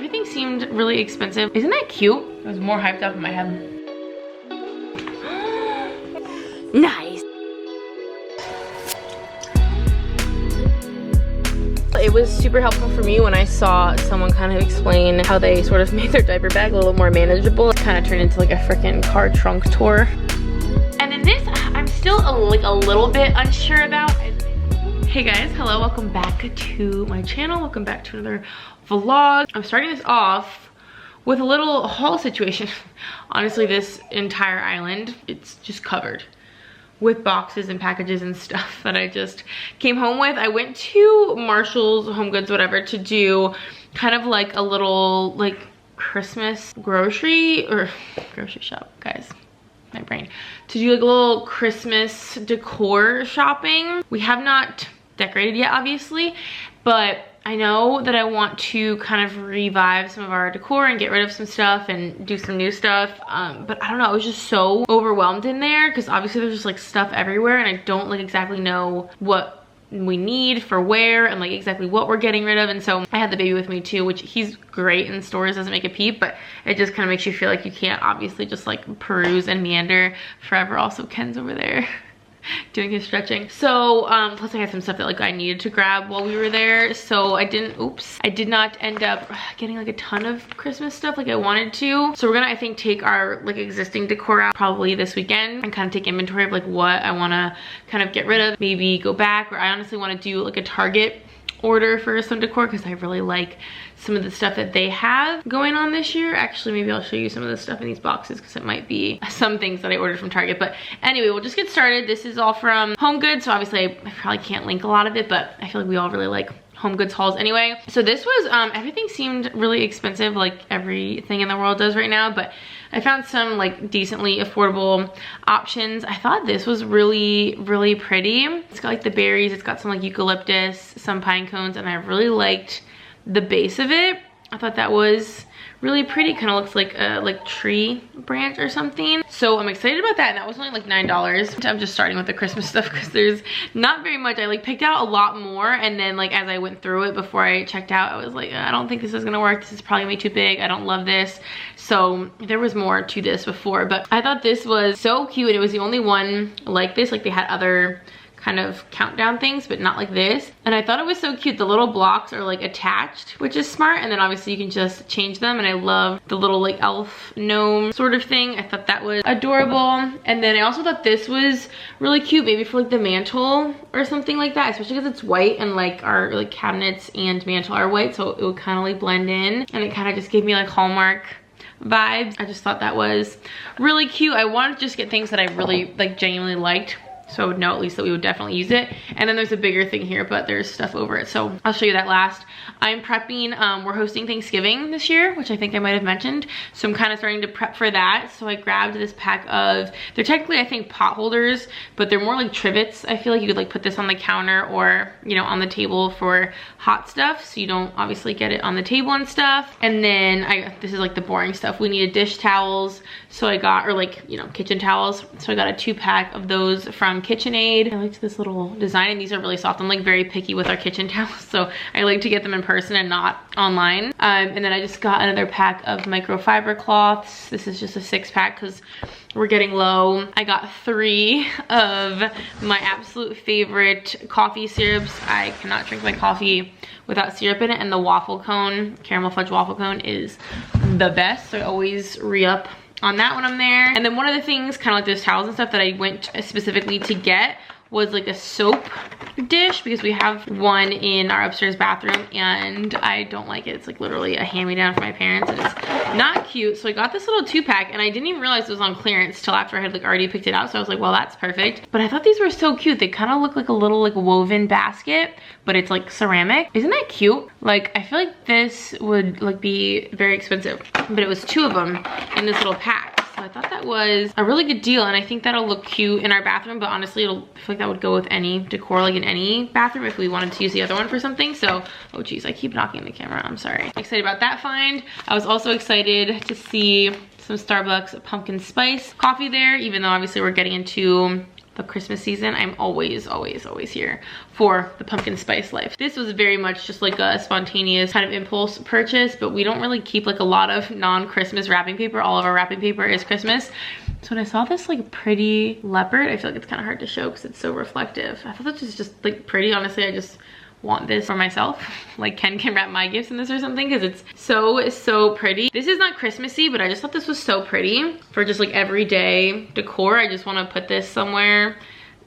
everything seemed really expensive. Isn't that cute? It was more hyped up in my head. Nice. It was super helpful for me when I saw someone kind of explain how they sort of made their diaper bag a little more manageable. It kind of turned into like a freaking car trunk tour. And then this, I'm still like a little bit unsure about. Hey guys, hello, welcome back to my channel. Welcome back to another vlog. I'm starting this off with a little haul situation. Honestly, this entire island, it's just covered with boxes and packages and stuff that I just came home with. I went to Marshall's, HomeGoods, whatever, to do kind of like a little like Christmas grocery shop, guys. My brain. To do like a little Christmas decor shopping. We have not decorated yet, obviously, but I know that I want to kind of revive some of our decor and get rid of some stuff and do some new stuff, but I don't know, I was just so overwhelmed in there because obviously there's just like stuff everywhere and I don't like exactly know what we need for where and like exactly what we're getting rid of. And so I had the baby with me too, which he's great in stores, doesn't make a peep, but it just kind of makes you feel like you can't obviously just like peruse and meander forever. Also, Ken's over there doing his stretching. So plus I had some stuff that like I needed to grab while we were there, so I did not end up getting like a ton of Christmas stuff like I wanted to. So we're gonna, I think, take our like existing decor out probably this weekend and kind of take inventory of like what I want to kind of get rid of, maybe go back, or I honestly want to do like a Target order for some decor because I really like some of the stuff that they have going on this year. Actually, maybe I'll show you some of the stuff in these boxes because it might be some things that I ordered from Target. But anyway, we'll just get started. This is all from HomeGoods, so obviously I probably can't link a lot of it, but I feel like we all really like HomeGoods hauls anyway. So this was, everything seemed really expensive, like everything in the world does right now, but I found some like decently affordable options. I thought this was really, really pretty. It's got like the berries, it's got some like eucalyptus, some pine cones, and I really liked the base of it. I thought that was really pretty. Kind of looks like a tree branch or something. So I'm excited about that, and that was only like $9. I'm just starting with the Christmas stuff because there's not very much. I like picked out a lot more, and then like as I went through it before I checked out, I was like, I don't think this is gonna work. This is probably way too big. I don't love this. So there was more to this before, but I thought this was so cute, and it was the only one like this. Like they had other kind of countdown things, but not like this. And I thought it was so cute. The little blocks are like attached, which is smart, and then obviously you can just change them. And I love the little like elf gnome sort of thing. I thought that was adorable. And then I also thought this was really cute, maybe for like the mantle or something like that, especially because it's white and like our like cabinets and mantle are white, so it would kind of like blend in, and it kind of just gave me like Hallmark vibes. I just thought that was really cute. I wanted to just get things that I really like genuinely liked, so I would know at least that we would definitely use it. And then there's a bigger thing here, but there's stuff over it, so I'll show you that last. I'm prepping, we're hosting Thanksgiving this year, which I think I might have mentioned, so I'm kind of starting to prep for that. So I grabbed this pack of, they're technically I think pot holders, but they're more like trivets. I feel like you could like put this on the counter or, you know, on the table for hot stuff, so you don't obviously get it on the table and stuff. And then this is like the boring stuff. We needed dish towels, so I got, or like, you know, kitchen towels, so I got a 2-pack of those from KitchenAid. I liked this little design, and these are really soft. I'm like very picky with our kitchen towels, so I like to get them in person and not online. And then I just got another pack of microfiber cloths. This is just a 6-pack because we're getting low. I got 3 of my absolute favorite coffee syrups. I cannot drink my coffee without syrup in it, and the waffle cone, caramel fudge waffle cone, is the best, so I always re-up on that when I'm there. And then one of the things, kind of like those towels and stuff, that I went specifically to get was like a soap dish, because we have one in our upstairs bathroom and I don't like it. It's like literally a hand-me-down from my parents and it's not cute. So I got this little 2-pack, and I didn't even realize it was on clearance till after I had like already picked it out. So I was like, well, that's perfect. But I thought these were so cute. They kind of look like a little like woven basket, but it's like ceramic. Isn't that cute? Like, I feel like this would like be very expensive, but it was 2 of them in this little pack. So I thought that was a really good deal, and I think that'll look cute in our bathroom, but honestly, I feel like that would go with any decor, like in any bathroom if we wanted to use the other one for something. So, oh geez, I keep knocking the camera, I'm sorry. Excited about that find. I was also excited to see some Starbucks pumpkin spice coffee there, even though obviously we're getting into the Christmas season, I'm always here for the pumpkin spice life. This was very much just like a spontaneous kind of impulse purchase, but we don't really keep like a lot of non-Christmas wrapping paper. All of our wrapping paper is Christmas. So when I saw this like pretty leopard, I feel like it's kind of hard to show because it's so reflective. I thought this was just like pretty. Honestly, I just want this for myself. Like Ken can wrap my gifts in this or something because it's so pretty. This is not Christmassy, but I just thought this was so pretty for just like everyday decor. I just want to put this somewhere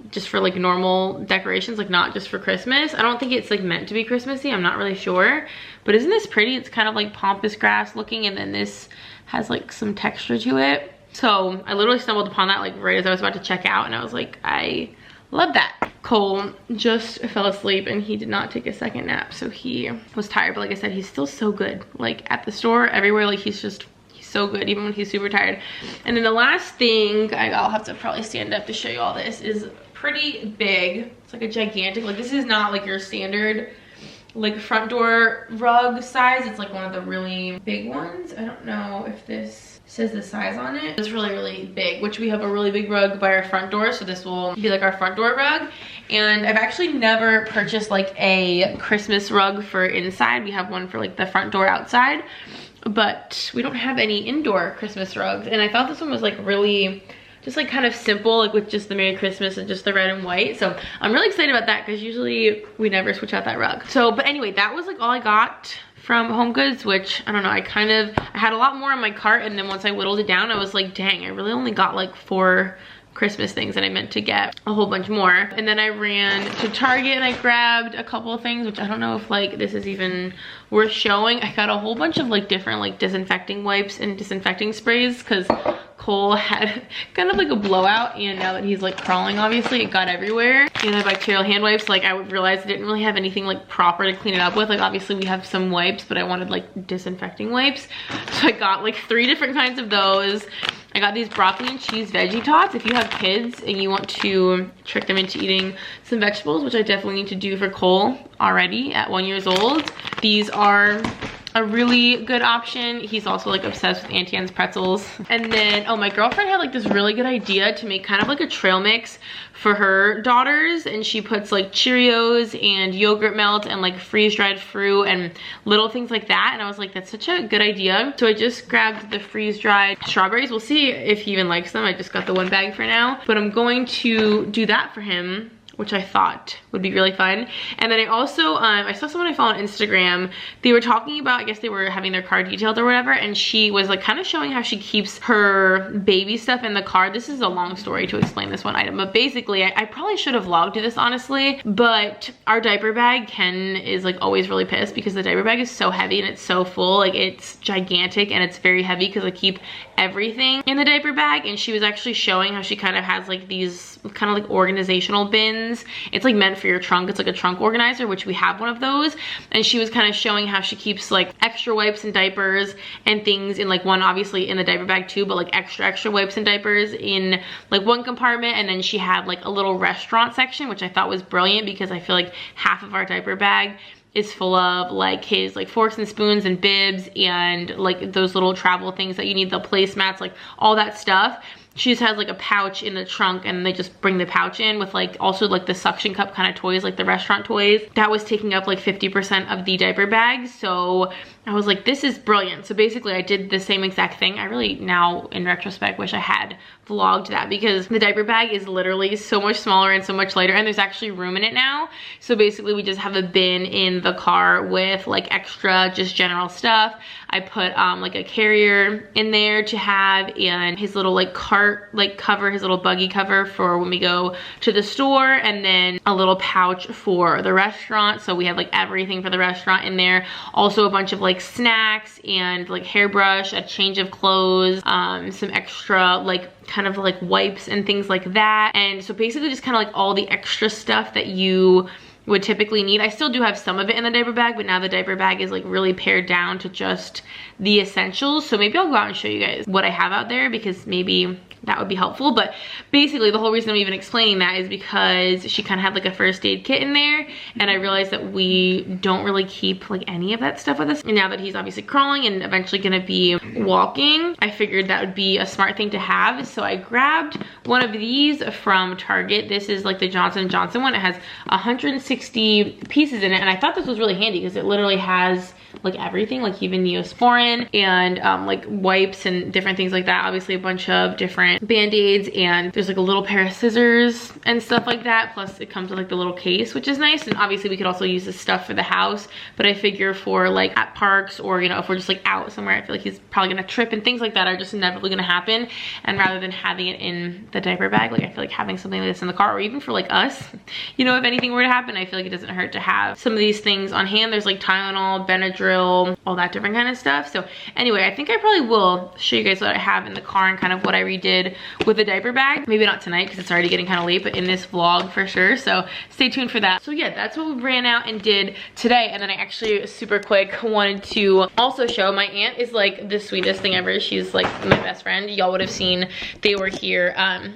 just for like normal decorations, like not just for Christmas. I don't think it's like meant to be Christmassy. I'm not really sure, but isn't this pretty? It's kind of like pampas grass looking, and then this has like some texture to it. So I literally stumbled upon that like right as I was about to check out, and I was like, I love that. Cole just fell asleep and he did not take a second nap, so he was tired, but like I said, he's still so good. Like at the store, everywhere, like he's so good even when he's super tired. And then the last thing, I'll have to probably stand up to show you all this, is pretty big. It's like a gigantic, like this is not like your standard like front door rug size. It's like one of the really big ones. I don't know if this says the size on it. It's really big, which we have a really big rug by our front door, so this will be like our front door rug. And I've actually never purchased like a Christmas rug for inside. We have one for like the front door outside, but we don't have any indoor Christmas rugs. And I thought this one was like really just like kind of simple, like with just the Merry Christmas and just the red and white. So I'm really excited about that because usually we never switch out that rug. So, but anyway, that was like all I got from HomeGoods, which I don't know, I had a lot more in my cart, and then once I whittled it down, I was like, dang, I really only got like 4 Christmas things, and I meant to get a whole bunch more. And then I ran to Target and I grabbed a couple of things, which I don't know if like this is even worth showing. I got a whole bunch of like different like disinfecting wipes and disinfecting sprays because Cole had kind of like a blowout, and now that he's like crawling, obviously it got everywhere. Antibacterial hand wipes, like I realized I didn't really have anything like proper to clean it up with. Like obviously we have some wipes, but I wanted like disinfecting wipes, so I got like 3 different kinds of those. I got these broccoli and cheese veggie tots. If you have kids and you want to trick them into eating some vegetables, which I definitely need to do for Cole already at 1 year old, these are a really good option. He's also like obsessed with Auntie Anne's pretzels. And then, oh, my girlfriend had like this really good idea to make kind of like a trail mix for her daughters, and she puts like Cheerios and yogurt melt and like freeze-dried fruit and little things like that. And I was like, that's such a good idea. So I just grabbed the freeze-dried strawberries. We'll see if he even likes them. I just got the 1 bag for now, but I'm going to do that for him, which I thought would be really fun. And then I also, I saw someone I follow on Instagram, they were talking about, I guess they were having their car detailed or whatever, and she was like kind of showing how she keeps her baby stuff in the car. This is a long story to explain this one item, but basically, I probably should have vlogged this honestly, but our diaper bag, Ken is like always really pissed because the diaper bag is so heavy and it's so full, like it's gigantic and it's very heavy because I keep everything in the diaper bag. And she was actually showing how she kind of has like these kind of like organizational bins. It's like meant for your trunk. It's like a trunk organizer, which we have one of those. And she was kind of showing how she keeps like extra wipes and diapers and things in like one, obviously in the diaper bag too, but like extra wipes and diapers in like one compartment. And then she had like a little restaurant section, which I thought was brilliant because I feel like half of our diaper bag is full of like his like forks and spoons and bibs and like those little travel things that you need, the placemats, like all that stuff. She just has like a pouch in the trunk, and they just bring the pouch in with like also like the suction cup kind of toys, like the restaurant toys. That was taking up like 50% of the diaper bag. So I was like, this is brilliant. So basically I did the same exact thing. I really now in retrospect wish I had vlogged that because the diaper bag is literally so much smaller and so much lighter, and there's actually room in it now. So basically we just have a bin in the car with like extra just general stuff. I put like a carrier in there to have, and his little like cart like cover, his little buggy cover for when we go to the store, and then a little pouch for the restaurant. So we have like everything for the restaurant in there. Also a bunch of like snacks and like hairbrush, a change of clothes, some extra like kind of like wipes and things like that. And so basically just kind of like all the extra stuff that you would typically need. I still do have some of it in the diaper bag, but now the diaper bag is like really pared down to just the essentials. So maybe I'll go out and show you guys what I have out there, because maybe that would be helpful. But basically the whole reason I'm even explaining that is because she kind of had like a first aid kit in there, and I realized that we don't really keep like any of that stuff with us. And now that he's obviously crawling and eventually gonna be walking, I figured that would be a smart thing to have. So I grabbed one of these from Target. This is like the Johnson & Johnson one. It has 160 pieces in it, and I thought this was really handy because it literally has like everything, like even Neosporin and like wipes and different things like that. Obviously a bunch of different band-aids, and there's like a little pair of scissors and stuff like that. Plus it comes with like the little case, which is nice. And obviously we could also use this stuff for the house, but I figure for like at parks, or you know, if we're just like out somewhere, I feel like he's probably gonna trip and things like that are just inevitably gonna happen. And rather than having it in the diaper bag, like I feel like having something like this in the car, or even for like us, you know, if anything were to happen, I feel like it doesn't hurt to have some of these things on hand. There's like Tylenol, Benadryl, all that different kind of stuff. So anyway, I think I probably will show you guys what I have in the car and kind of what I redid with the diaper bag. Maybe not tonight because it's already getting kind of late, but in this vlog for sure. So stay tuned for that. So yeah, that's what we ran out and did today. And then I actually super quick wanted to also show, my aunt is like the sweetest thing ever. She's like my best friend. Y'all would have seen they were here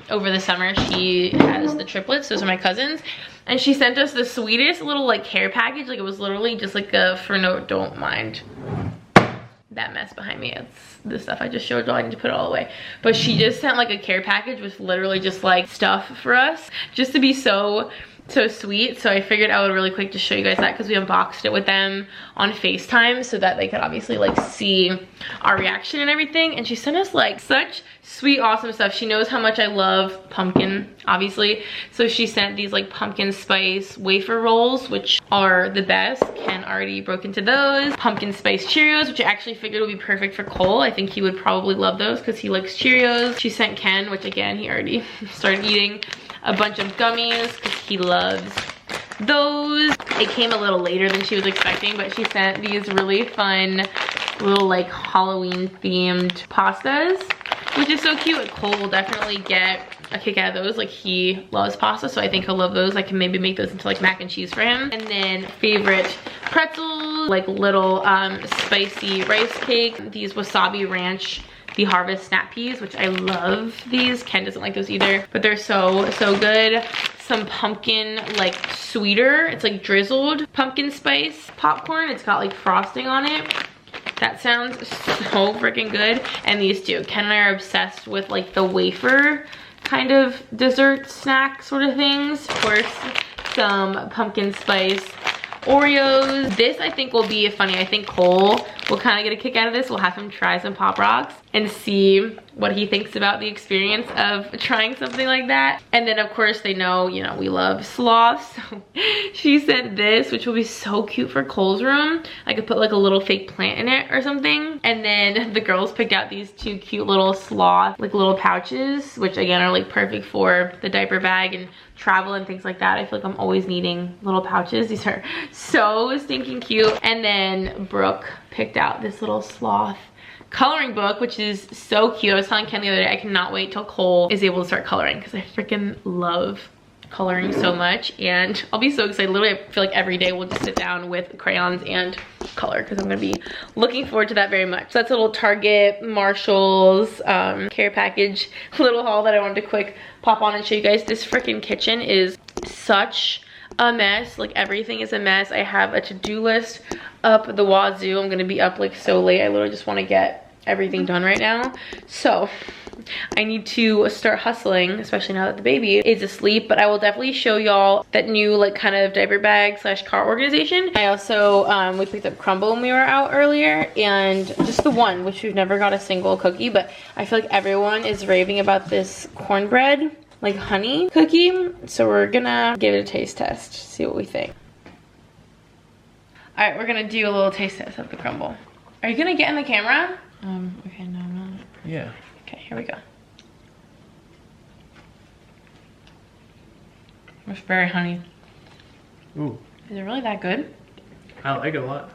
over the summer. She has the triplets. Those are my cousins. And she sent us the sweetest little like care package. Like it was literally just like a, for no, don't mind that mess behind me. It's the stuff I just showed y'all. I need to put it all away. But she just sent like a care package with literally just like stuff for us, just to be so sweet. So I figured I would really quick just show you guys that, because we unboxed it with them on FaceTime so that they could obviously like see our reaction and everything. And she sent us like such sweet, awesome stuff. She knows how much I love pumpkin, obviously. So she sent these like pumpkin spice wafer rolls, which are the best. Ken already broke into those. Pumpkin spice Cheerios, which I actually figured would be perfect for Cole. I think he would probably love those because he likes Cheerios. She sent Ken, which again, he already started eating, a bunch of gummies because he loves those. It came a little later than she was expecting, but she sent these really fun little like Halloween themed pastas, which is so cute. Cole will definitely get a kick out of those. Like he loves pasta, so I think he'll love those. I can maybe make those into like mac and cheese for him. And then favorite pretzels, like little spicy rice cake. These wasabi ranch, the Harvest Snap Peas, which I love these. Ken doesn't like those either, but they're so good. Some pumpkin like sweeter, it's like drizzled pumpkin spice popcorn. It's got like frosting on it. That sounds so freaking good. And these two, Ken and I are obsessed with like the wafer kind of dessert snack sort of things. Of course, some pumpkin spice Oreos. This I think will be funny. I think Cole will kind of get a kick out of this. We'll have him try some Pop Rocks and see what he thinks about the experience of trying something like that. And then of course they know, you know, we love sloths. So she sent this, which will be so cute for Cole's room. I could put like a little fake plant in it or something. And then the girls picked out these two cute little sloth, like little pouches, which again are like perfect for the diaper bag and travel and things like that. I feel like I'm always needing little pouches. These are so stinking cute. And then Brooke picked out this little sloth coloring book, which is so cute. I was telling Ken the other day, I cannot wait till Cole is able to start coloring because I freaking love coloring so much. And I'll be so excited. Literally, I feel like every day we'll just sit down with crayons and color because I'm gonna be looking forward to that very much. So that's a little Target, Marshalls, care package little haul that I wanted to quick pop on and show you guys. This freaking kitchen is such a mess. Like everything is a mess. I have a to-do list up the wazoo. I'm gonna be up like so late. I literally just want to get everything done right now. So I need to start hustling, especially now that the baby is asleep. But I will definitely show y'all that new like kind of diaper bag slash car organization. I also we picked up crumbl when we were out earlier, and just the one, which we've never got a single cookie, but I feel like everyone is raving about this cornbread like honey cookie. So we're gonna give it a taste test, see what we think. All right, we're gonna do a little taste test of the crumbl. Are you gonna get in the camera? Okay, no, I'm not. Yeah. Okay, here we go. It's very honey. Ooh. Is it really that good? I like it a lot.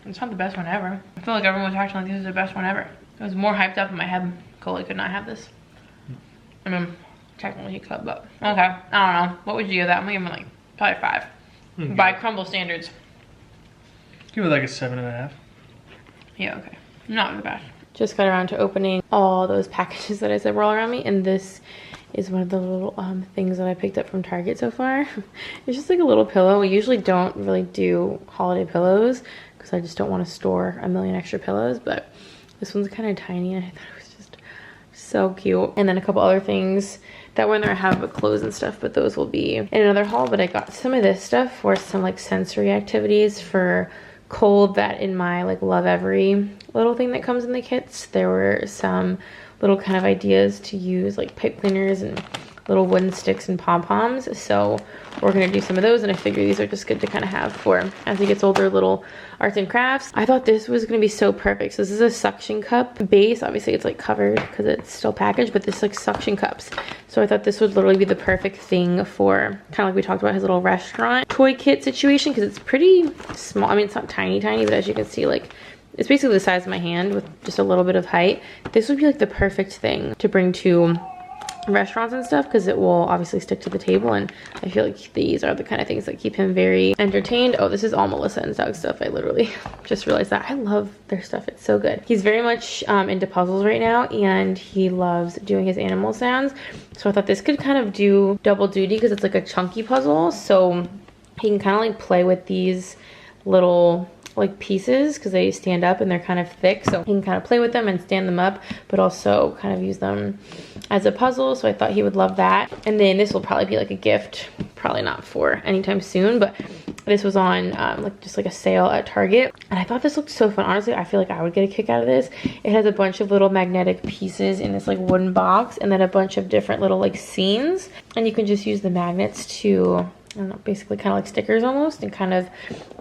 It's not the best one ever. I feel like everyone was acting like this is the best one ever. It was more hyped up in my head. Cole could not have this. I mean, technically he could, but okay. I don't know. What would you give that? I'm gonna give him like probably 5. Okay. By crumbl standards. Give it like a 7.5. Yeah, okay. Not the best. just got around to opening all those packages that I said were all around me, and this is one of the little things that I picked up from Target so far. It's just like a little pillow. We usually don't really do holiday pillows because I just don't want to store a million extra pillows, but this one's kind of tiny and I thought it was just so cute. And then a couple other things that were in there. I have clothes and stuff, but those will be in another haul. But I got some of this stuff for some like sensory activities for cold, that in my like Love Every little thing that comes in the kits, there were some little kind of ideas to use like pipe cleaners and little wooden sticks and pom-poms. So we're gonna do some of those, and I figure these are just good to kind of have for as he gets older, little arts and crafts. I thought this was gonna be so perfect. So this is a suction cup base. Obviously it's like covered because it's still packaged, but this like suction cups. So I thought this would literally be the perfect thing for kind of like we talked about his little restaurant toy kit situation, because it's pretty small. I mean, it's not tiny, but as you can see, like it's basically the size of my hand with just a little bit of height. This would be like the perfect thing to bring to restaurants and stuff, because it will obviously stick to the table, and I feel like these are the kind of things that keep him very entertained. Oh, this is all Melissa and Doug's stuff. I literally just realized that. I love their stuff. It's so good. He's very much into puzzles right now, and he loves doing his animal sounds. So I thought this could kind of do double duty because it's like a chunky puzzle. So he can kind of like play with these little like pieces because they stand up and they're kind of thick, so he can kind of play with them and stand them up, but also kind of use them as a puzzle. So I thought he would love that. And then this will probably be like a gift, probably not for anytime soon, but this was on like just like a sale at Target, and I thought this looked so fun. Honestly, I feel like I would get a kick out of this. It has a bunch of little magnetic pieces in this like wooden box, and then a bunch of different little like scenes, and you can just use the magnets to, I don't know, basically kind of like stickers almost, and kind of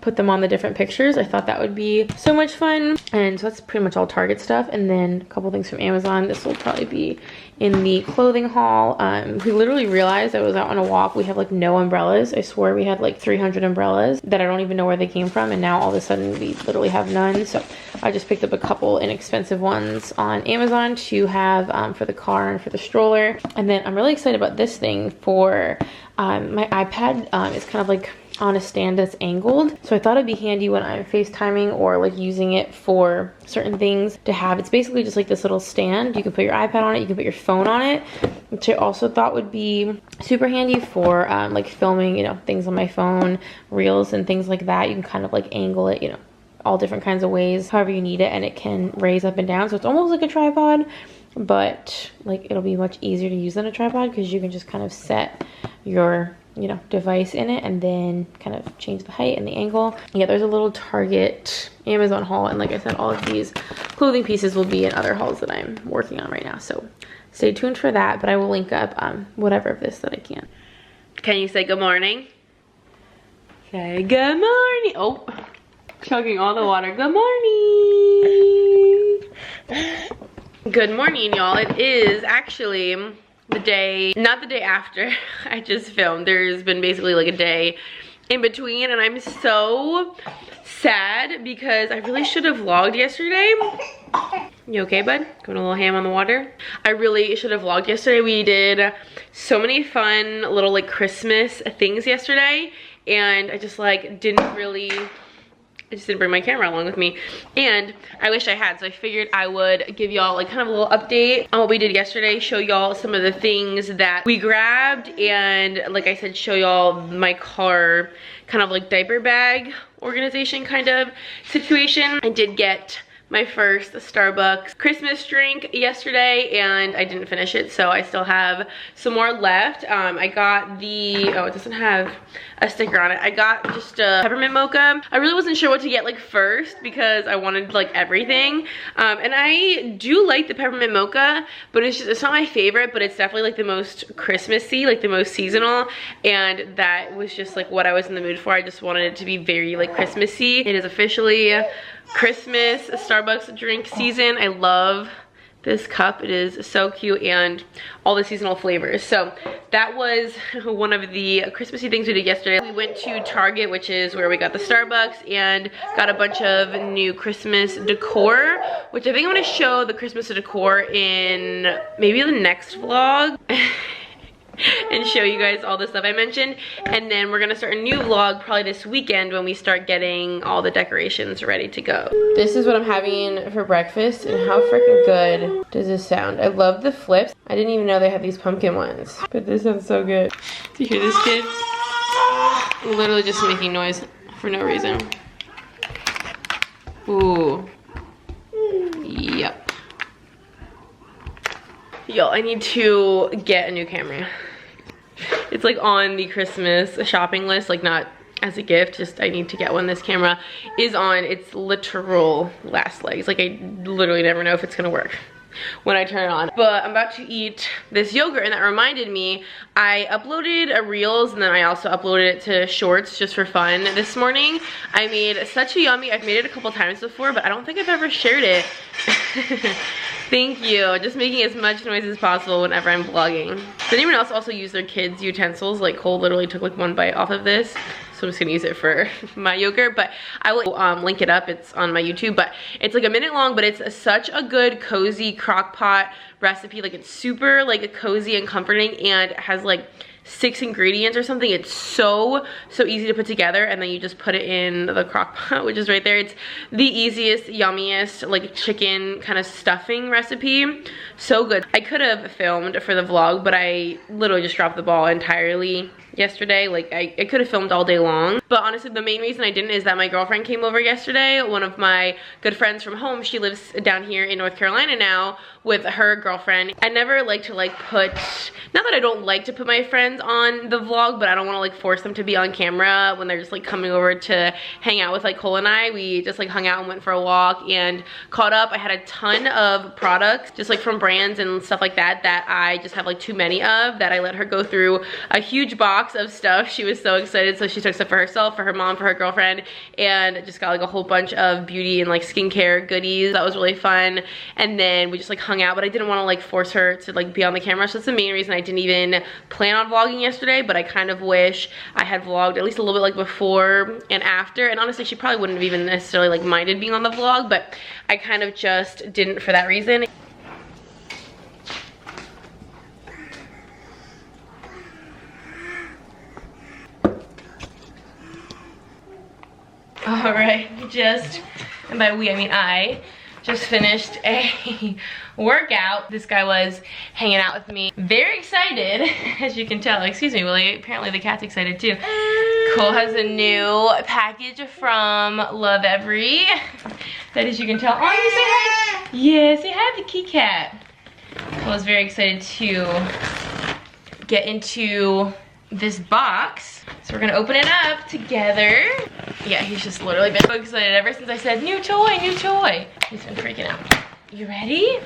put them on the different pictures. I thought that would be so much fun. And so that's pretty much all Target stuff. And then a couple things from Amazon. This will probably be in the clothing haul. We literally realized I was out on a walk. We have like no umbrellas. I swore we had like 300 umbrellas that I don't even know where they came from. And now all of a sudden we literally have none. So I just picked up a couple inexpensive ones on Amazon to have for the car and for the stroller. And then I'm really excited about this thing for my iPad. Is kind of like on a stand that's angled, so I thought it'd be handy when I'm FaceTiming or like using it for certain things to have. It's basically just like this little stand. You can put your iPad on it, you can put your phone on it, which I also thought would be super handy for like filming, you know, things on my phone, reels and things like that. You can kind of like angle it, you know, all different kinds of ways, however you need it, and it can raise up and down. So it's almost like a tripod, but like it'll be much easier to use than a tripod because you can just kind of set your, you know, device in it and then kind of change the height and the angle. Yeah, there's a little Target Amazon haul, and like I said, all of these clothing pieces will be in other hauls that I'm working on right now, so stay tuned for that. But I will link up whatever of this that I can. Can you say good morning? Say good morning. Oh, chugging all the water. Good morning. Good morning, y'all. It is actually the day, not the day after I just filmed. There's been basically like a day in between, and I'm so sad because I really should have vlogged yesterday. You okay, bud? Going a little ham on the water? I really should have vlogged yesterday. We did so many fun little like Christmas things yesterday, and I just like didn't really, I just didn't bring my camera along with me, and I wish I had. So I figured I would give y'all like kind of a little update on what we did yesterday, show y'all some of the things that we grabbed, and like I said, show y'all my car kind of like diaper bag organization kind of situation. I did get my first Starbucks Christmas drink yesterday, and I didn't finish it, so I still have some more left. I got the, oh, it doesn't have a sticker on it. I got just a peppermint mocha. I really wasn't sure what to get like first because I wanted like everything. And I do like the peppermint mocha, but it's just, it's not my favorite, but it's definitely like the most Christmassy, like the most seasonal, and that was just like what I was in the mood for. I just wanted it to be very like Christmassy. It is officially Christmas Starbucks drink season. I love this cup. It is so cute, and all the seasonal flavors. So that was one of the Christmassy things we did yesterday. We went to Target, which is where we got the Starbucks, and got a bunch of new Christmas decor, which I think I'm gonna show the Christmas decor in maybe the next vlog. and show you guys all the stuff I mentioned. And then we're gonna start a new vlog probably this weekend when we start getting all the decorations ready to go. This is what I'm having for breakfast, and how freaking good does this sound? I love the flips. I didn't even know they had these pumpkin ones, but this sounds so good. Do you hear this, kid? Literally just making noise for no reason. Ooh. Yep. Yo, I need to get a new camera. It's like on the Christmas shopping list, like not as a gift, just I need to get one. This camera is on its literal last legs. Like I literally never know if it's gonna work when I turn it on. But I'm about to eat this yogurt, and that reminded me, I uploaded a Reels and then I also uploaded it to Shorts just for fun this morning. I made such a yummy, I've made it a couple times before, but I don't think I've ever shared it. Thank you. Just making as much noise as possible whenever I'm vlogging. Does anyone else also use their kids' utensils? Like Cole literally took like one bite off of this. So I'm just gonna use it for my yogurt, but I will link it up. It's on my YouTube, but it's like a minute long, but it's such a good cozy crock pot recipe. Like it's super like cozy and comforting, and it has like 6 ingredients or something. It's so easy to put together, and then you just put it in the crock pot, which is right there. It's the easiest, yummiest like chicken kind of stuffing recipe. So good. I could have filmed for the vlog, but I literally just dropped the ball entirely yesterday. Like I could have filmed all day long, but honestly the main reason I didn't is that my girlfriend came over yesterday. One of my good friends from home, she lives down here in North Carolina now with her girlfriend. I never like to like put, not that I don't like to put my friends on the vlog, but I don't want to like force them to be on camera when they're just like coming over to hang out with like Cole and I. We just like hung out and went for a walk and caught up. I had a ton of products just like from brands and stuff like that that I just have like too many of, that I let her go through a huge box of stuff. She was so excited, so she took stuff for herself, for her mom, for her girlfriend, and just got like a whole bunch of beauty and like skincare goodies. That was really fun. And then we just like hung out, but I didn't want to like force her to like be on the camera, so that's the main reason I didn't even plan on vlogging yesterday. But I kind of wish I had vlogged at least a little bit like before and after, and honestly she probably wouldn't have even necessarily like minded being on the vlog, but I kind of just didn't for that reason. All right, and by we I mean I just finished a workout. This guy was hanging out with me, very excited, as you can tell. Excuse me, Willie. Apparently the cat's excited too. Cole has a new package from Love Every. That, as you can tell. Oh, you say hi. Yeah, say hi to the kitty cat. Cole is very excited to get into this box, so we're gonna open it up together. Yeah, he's just literally been so excited ever since I said new toy, new toy. He's been freaking out. You ready?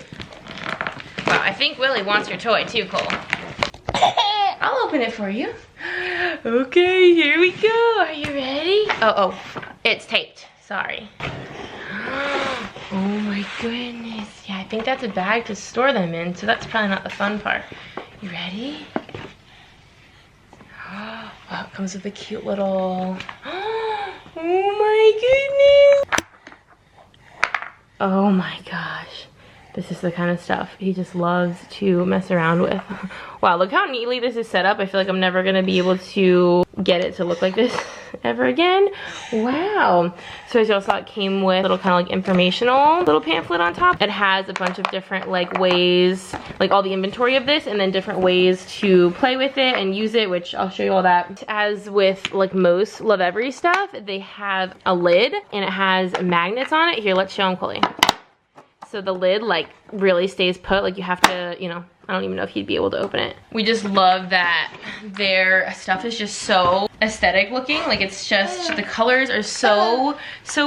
Wow, I think Willie wants your toy too, Cole. I'll open it for you. Okay, here we go. Are you ready? Oh, it's taped. Sorry. Oh my goodness. Yeah, I think that's a bag to store them in, so that's probably not the fun part. You ready? Oh, it comes with a cute little, oh my goodness. Oh my gosh. This is the kind of stuff he just loves to mess around with. Wow, look how neatly this is set up. I feel like I'm never gonna be able to get it to look like this ever again. Wow. So as y'all saw, it came with a little kind of like informational little pamphlet on top. It has a bunch of different like ways, like all the inventory of this, and then different ways to play with it and use it, which I'll show you all that. As with like most Love Every stuff, they have a lid and it has magnets on it. Here, let's show them, Chloe. So the lid like really stays put, like you have to, you know, I don't even know if you'd be able to open it. We just love that their stuff is just so aesthetic looking. Like it's just, the colors are so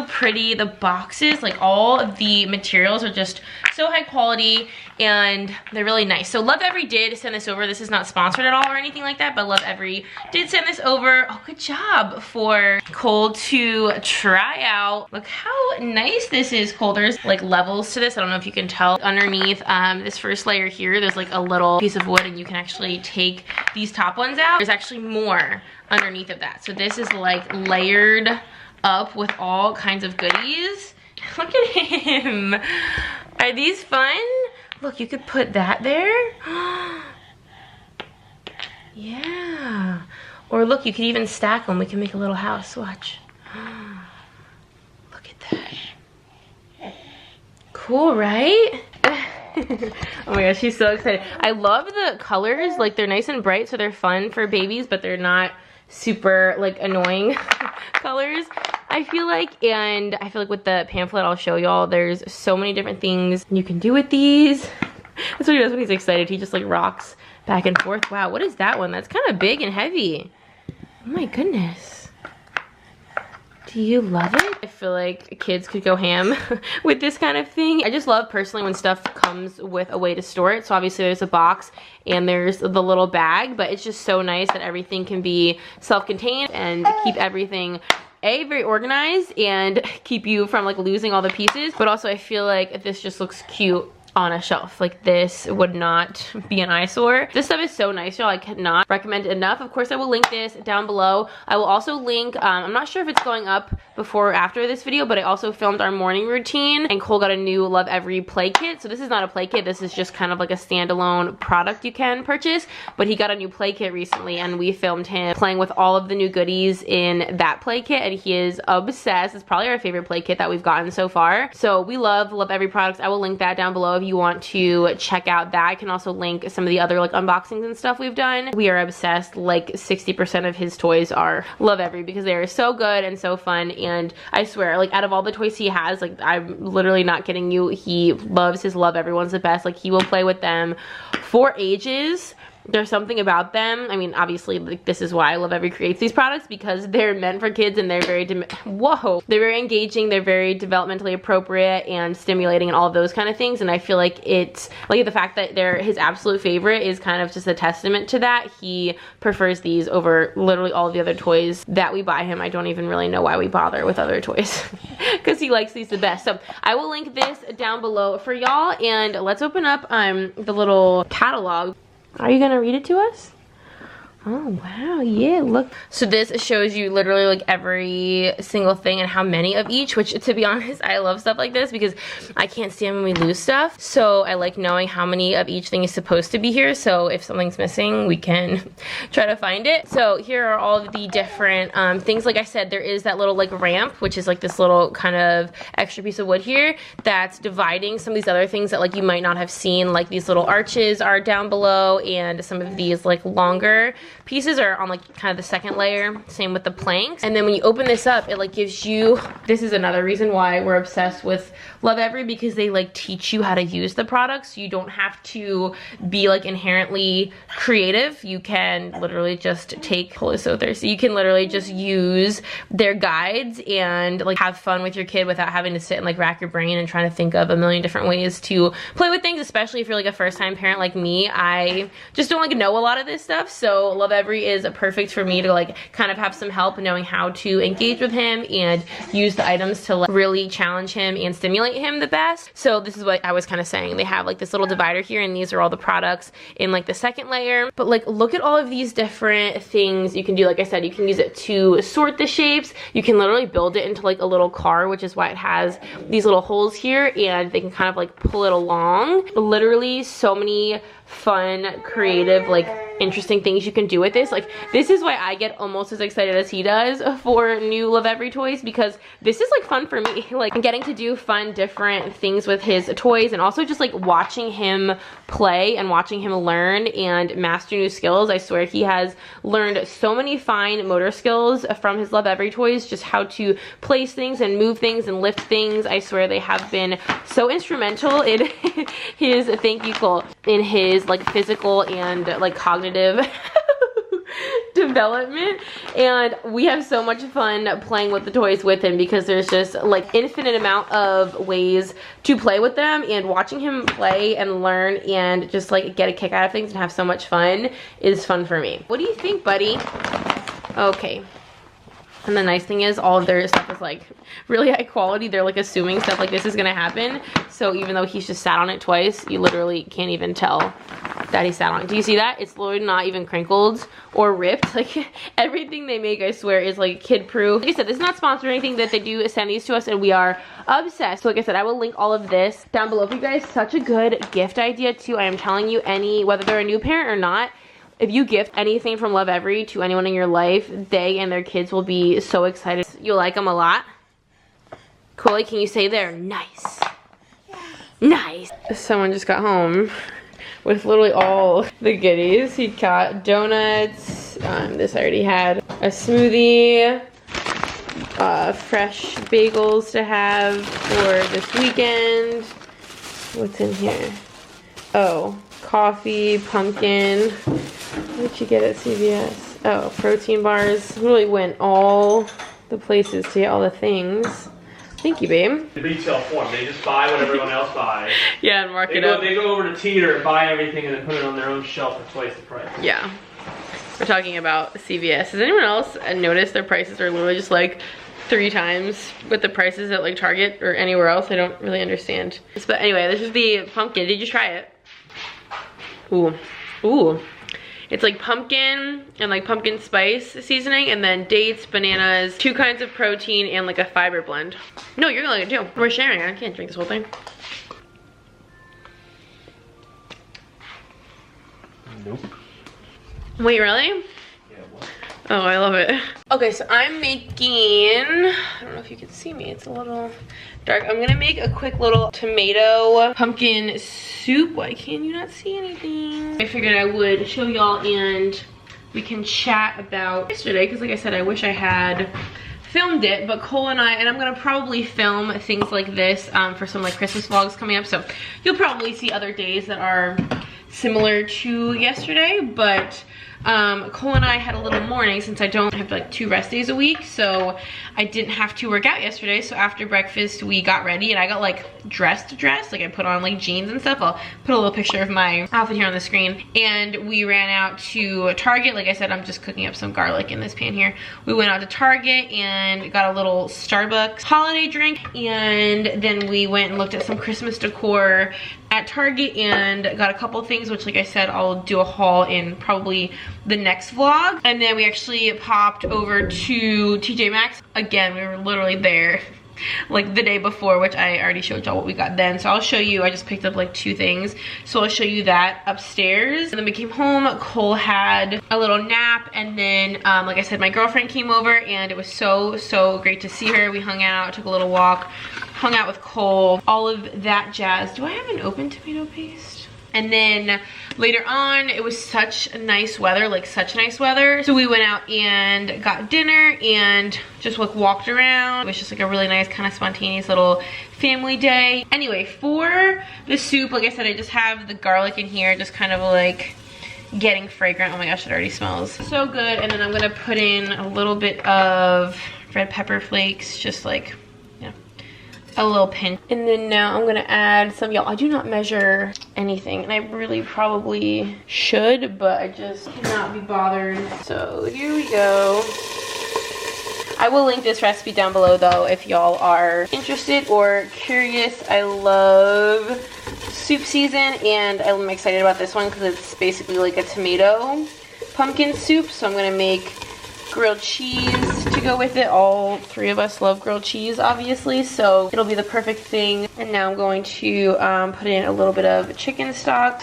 pretty. The boxes, like all of the materials are just so high quality and they're really nice. So Love Every did send this over. This is not sponsored at all or anything like that, but Love Every did send this over. Oh, good job for Cole to try out. Look how nice this is, Cole. There's like levels to this. I don't know if you can tell. Underneath this first layer here, there's like a little piece of wood and you can actually take these top ones out. There's actually more underneath of that. So this is like layered up with all kinds of goodies. Look at him. Are these fun? Look, you could put that there. Yeah. Or look, you could even stack them. We can make a little house. Watch. Look at that. Cool, right? Oh my gosh, she's so excited. I love the colors. Like, they're nice and bright, so they're fun for babies, but they're not super, like, annoying colors, I feel like. And I feel like with the pamphlet I'll show y'all, there's so many different things you can do with these. That's what he does when he's excited. He just, like, rocks back and forth. Wow, what is that one? That's kind of big and heavy. Oh my goodness. Do you love it? I feel like kids could go ham with this kind of thing. I just love personally when stuff comes with a way to store it. So obviously there's a box and there's the little bag, but it's just so nice that everything can be self-contained and keep everything very organized and keep you from like losing all the pieces. But also I feel like this just looks cute on a shelf. Like, this would not be an eyesore. This stuff is so nice, y'all. I cannot recommend it enough. Of course, I will link this down below. I will also link, I'm not sure if it's going up before or after this video, but I also filmed our morning routine, and Cole got a new Love Every play kit. So this is not a play kit. This is just kind of like a standalone product you can purchase, but he got a new play kit recently, and we filmed him playing with all of the new goodies in that play kit, and he is obsessed. It's probably our favorite play kit that we've gotten so far. So we love Every products. I will link that down below if you want to check out that. I can also link some of the other like unboxings and stuff we've done. We are obsessed. Like 60% of his toys are Love Every because they are so good and so fun. And I swear, like, out of all the toys he has, like, I'm literally not kidding you, he loves his Love Every ones the best. Like, he will play with them for ages. There's something about them. I mean, obviously, like, this is why Love Every creates these products, because they're meant for kids and they're very, they're very engaging, they're very developmentally appropriate and stimulating and all of those kind of things. And I feel like it's, like, the fact that they're his absolute favorite is kind of just a testament to that. He prefers these over literally all of the other toys that we buy him. I don't even really know why we bother with other toys because he likes these the best. So I will link this down below for y'all, and let's open up the little catalog. Are you gonna read it to us? Oh wow, yeah, look. So this shows you literally like every single thing and how many of each, which to be honest, I love stuff like this because I can't stand when we lose stuff. So I like knowing how many of each thing is supposed to be here. So if something's missing, we can try to find it. So here are all of the different things. Like I said, there is that little like ramp, which is like this little kind of extra piece of wood here that's dividing some of these other things that like you might not have seen. Like these little arches are down below, and some of these like longer pieces are on like kind of the second layer. Same with the planks. And then when you open this up, it like gives you, this is another reason why we're obsessed with Love Every, because they like teach you how to use the products. You don't have to be like inherently creative. You can literally just take, Cole is so thirsty, you can literally just use their guides and like have fun with your kid without having to sit and like rack your brain and trying to think of a million different ways to play with things, especially if you're like a first time parent like me. I just don't like know a lot of this stuff, so Love Every is perfect for me to like kind of have some help knowing how to engage with him and use the items to like really challenge him and stimulate him the best. So this is what I was kind of saying. They have like this little divider here, and these are all the products in like the second layer. But like look at all of these different things you can do. Like I said, you can use it to sort the shapes. You can literally build it into like a little car, which is why it has these little holes here, and they can kind of like pull it along. Literally so many fun, creative, like interesting things you can do with this. Like this is why I get almost as excited as he does for new Love Every toys, because this is like fun for me, like getting to do fun different things with his toys, and also just like watching him play and watching him learn and master new skills. I swear he has learned so many fine motor skills from his Love Every toys, just how to place things and move things and lift things. I swear they have been so instrumental in his, thank you Cole, in his like physical and like cognitive development. And we have so much fun playing with the toys with him because there's just like infinite amount of ways to play with them, and watching him play and learn and just like get a kick out of things and have so much fun is fun for me. What do you think, buddy? Okay. And the nice thing is all of their stuff is like really high quality. They're like assuming stuff like this is gonna happen. So even though he's just sat on it twice, you literally can't even tell that he sat on it. Do you see that? It's literally not even crinkled or ripped. Like everything they make, I swear, is like kid proof. Like I said, this is not sponsored or anything. That they do send these to us and we are obsessed. So like I said, I will link all of this down below for you guys. Such a good gift idea too. I am telling you, whether they're a new parent or not, If you gift anything from Love Every to anyone in your life, they and their kids will be so excited. You'll like them a lot. Coley, can you say they're nice? Nice. Someone just got home with literally all the goodies. He got donuts. This I already had. A smoothie. Fresh bagels to have for this weekend. What's in here? Oh, coffee, pumpkin. What did you get at CVS? Oh, protein bars. Really went all the places to get all the things. Thank you, babe. The retail form, they just buy what everyone else buys. Yeah, and mark it up. They go over to Teeter and buy everything and then put it on their own shelf for twice the price. Yeah. We're talking about CVS. Has anyone else noticed their prices are literally just like 3 times with the prices at like Target or anywhere else? I don't really understand. But anyway, this is the pumpkin. Did you try it? Ooh. Ooh. It's like pumpkin and like pumpkin spice seasoning, and then dates, bananas, 2 kinds of protein, and like a fiber blend. No, you're gonna like it too. We're sharing. I can't drink this whole thing. Nope. Wait, really? Yeah, what? Oh, I love it. Okay, so I'm making, I don't know if you can see me, it's a little dark. I'm gonna make a quick little tomato pumpkin soup. Why can you not see anything? I figured I would show y'all and we can chat about yesterday, because like I said, I wish I had filmed it, but Cole and I'm gonna probably film things like this for some like Christmas vlogs coming up, so you'll probably see other days that are similar to yesterday, but Cole and I had a little morning since I don't have like 2 rest days a week, so I didn't have to work out yesterday. So after breakfast we got ready and I got like dressed, like I put on like jeans and stuff. I'll put a little picture of my outfit here on the screen, and we ran out to Target. Like I said, I'm just cooking up some garlic in this pan here. We went out to Target and got a little Starbucks holiday drink, and then we went and looked at some Christmas decor at Target and got a couple things, which like I said, I'll do a haul in probably the next vlog. And then we actually popped over to TJ Maxx. Again, we were literally there like the day before, which I already showed y'all what we got then. So I'll show you, I just picked up like 2 things. So I'll show you that upstairs. And then we came home, Cole had a little nap, and then like I said, my girlfriend came over and it was so great to see her. We hung out, took a little walk, hung out with Cole, all of that jazz. Do I have an open tomato paste? And then later on, it was such nice weather, like such nice weather. So we went out and got dinner and just like walked around. It was just like a really nice kind of spontaneous little family day. Anyway, for the soup, like I said, I just have the garlic in here, just kind of like getting fragrant. Oh my gosh, it already smells so good. And then I'm gonna put in a little bit of red pepper flakes, just like, a little pinch. And then now I'm gonna add some, y'all, I do not measure anything, and I really probably should, but I just cannot be bothered. So here we go. I will link this recipe down below though if y'all are interested or curious. I love soup season and I'm excited about this one because it's basically like a tomato pumpkin soup. So I'm gonna make grilled cheese to go with it. All 3 of us love grilled cheese, obviously, so it'll be the perfect thing. And now I'm going to put in a little bit of chicken stock.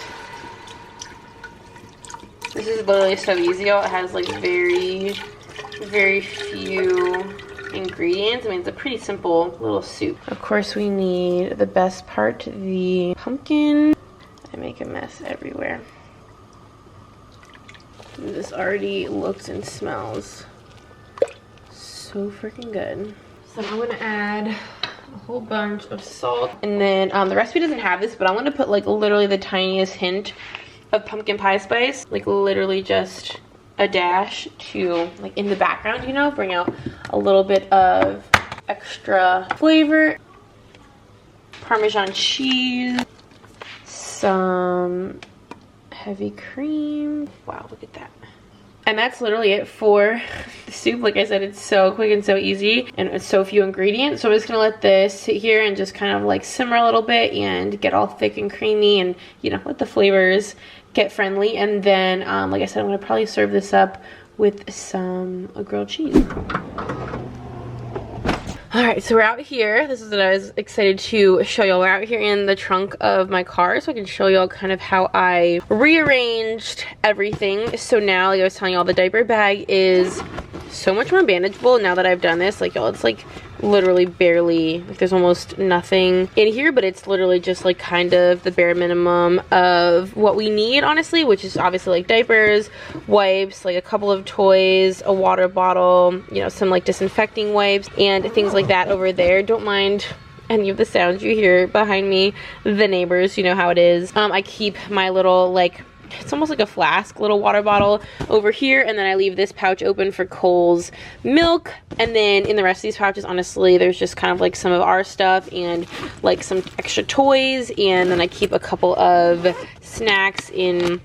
This is literally so easy. It has like very few ingredients. I mean, it's a pretty simple little soup. Of course, we need the best part, the pumpkin. I make a mess everywhere. This already looks and smells so freaking good. So I'm gonna add a whole bunch of salt. And then the recipe doesn't have this, but I'm gonna put like literally the tiniest hint of pumpkin pie spice. Like literally just a dash to like in the background, you know, bring out a little bit of extra flavor. Parmesan cheese. Some heavy cream. Wow, look at that. And that's literally it for the soup. Like I said, it's so quick and so easy and it's so few ingredients. So I'm just gonna let this sit here and just kind of like simmer a little bit and get all thick and creamy and, you know, let the flavors get friendly. And then like I said, I'm gonna probably serve this up with some grilled cheese. All right, so we're out here. This is what I was excited to show y'all. We're out here in the trunk of my car, so I can show y'all kind of how I rearranged everything. So now, like I was telling y'all, the diaper bag is so much more manageable now that I've done this. Like, y'all, it's like literally barely, like there's almost nothing in here, but it's literally just like kind of the bare minimum of what we need, honestly, which is obviously like diapers, wipes, like a couple of toys, a water bottle, you know, some like disinfecting wipes and things like that over there. Don't mind any of the sounds you hear behind me. The neighbors, you know how it is. I keep my little, like, it's almost like a flask little water bottle over here, and then I leave this pouch open for Cole's milk. And then in the rest of these pouches, honestly, there's just kind of like some of our stuff and like some extra toys, and then I keep a couple of snacks in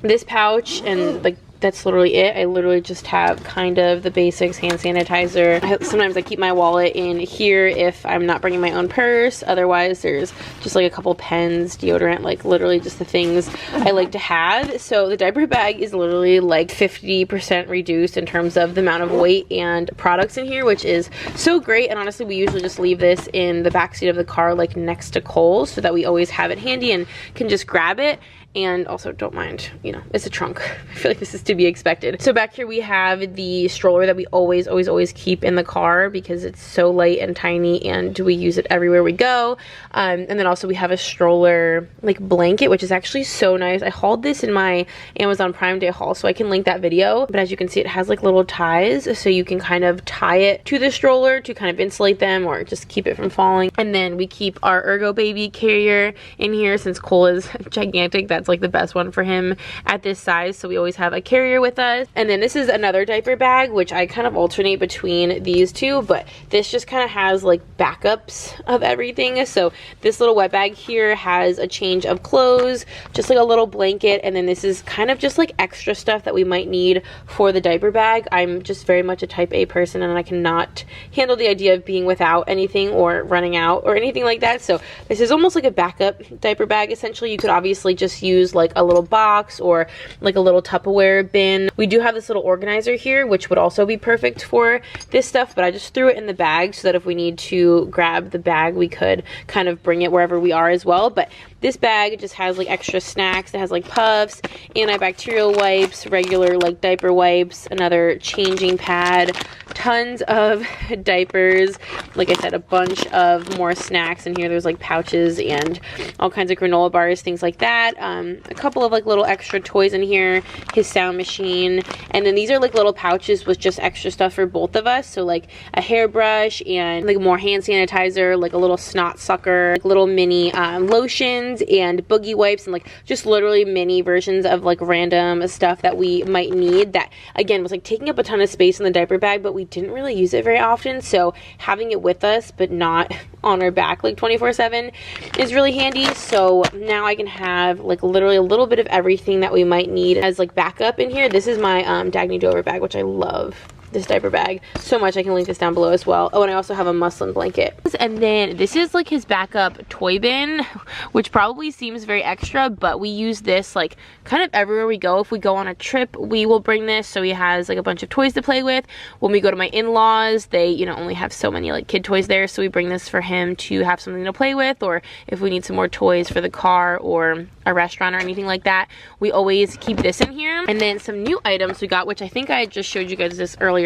this pouch, and like that's literally it. I literally just have kind of the basics, hand sanitizer. Sometimes I keep my wallet in here if I'm not bringing my own purse. Otherwise, there's just like a couple pens, deodorant, like literally just the things I like to have. So the diaper bag is literally like 50% reduced in terms of the amount of weight and products in here, which is so great. And honestly, we usually just leave this in the backseat of the car, like next to Cole, so that we always have it handy and can just grab it. And also, don't mind, you know, it's a trunk. I feel like this is to be expected. So back here we have the stroller that we always keep in the car because it's so light and tiny, and we use it everywhere we go. And then also we have a stroller like blanket, which is actually so nice. I hauled this in my Amazon Prime Day haul, so I can link that video. But as you can see, it has like little ties, so you can kind of tie it to the stroller to kind of insulate them or just keep it from falling. And then we keep our Ergo Baby carrier in here since Cole is gigantic. That's like the best one for him at this size, so we always have a carrier with us. And then this is another diaper bag, which I kind of alternate between these two, but this just kind of has like backups of everything. So this little wet bag here has a change of clothes, just like a little blanket, and then this is kind of just like extra stuff that we might need for the diaper bag. I'm just very much a type A person, and I cannot handle the idea of being without anything or running out or anything like that. So this is almost like a backup diaper bag. Essentially, you could obviously just use like a little box or like a little Tupperware bin. We do have this little organizer here, which would also be perfect for this stuff, but I just threw it in the bag so that if we need to grab the bag, we could kind of bring it wherever we are as well. But this bag just has like extra snacks. It has like puffs, antibacterial wipes, regular like diaper wipes, another changing pad, tons of diapers, like I said, a bunch of more snacks in here. There's like pouches and all kinds of granola bars, things like that. A couple of like little extra toys in here, his sound machine, and then these are like little pouches with just extra stuff for both of us. So like a hairbrush and like more hand sanitizer, like a little snot sucker, like little mini lotions and boogie wipes, and like just literally mini versions of like random stuff that we might need that again was like taking up a ton of space in the diaper bag, but we didn't really use it very often. So having it with us but not on our back like 24/7 is really handy. So now I can have like literally a little bit of everything that we might need as like backup in here. This is my Dagny Dover bag, which I love this diaper bag so much. I can link this down below as well. Oh, and I also have a muslin blanket. And then this is like his backup toy bin, which probably seems very extra, but we use this like kind of everywhere we go. If we go on a trip, we will bring this, so he has like a bunch of toys to play with. When we go to my in-laws, they, you know, only have so many like kid toys there, so we bring this for him to have something to play with, or if we need some more toys for the car or a restaurant or anything like that, we always keep this in here. And then some new items we got, which I think I just showed you guys this earlier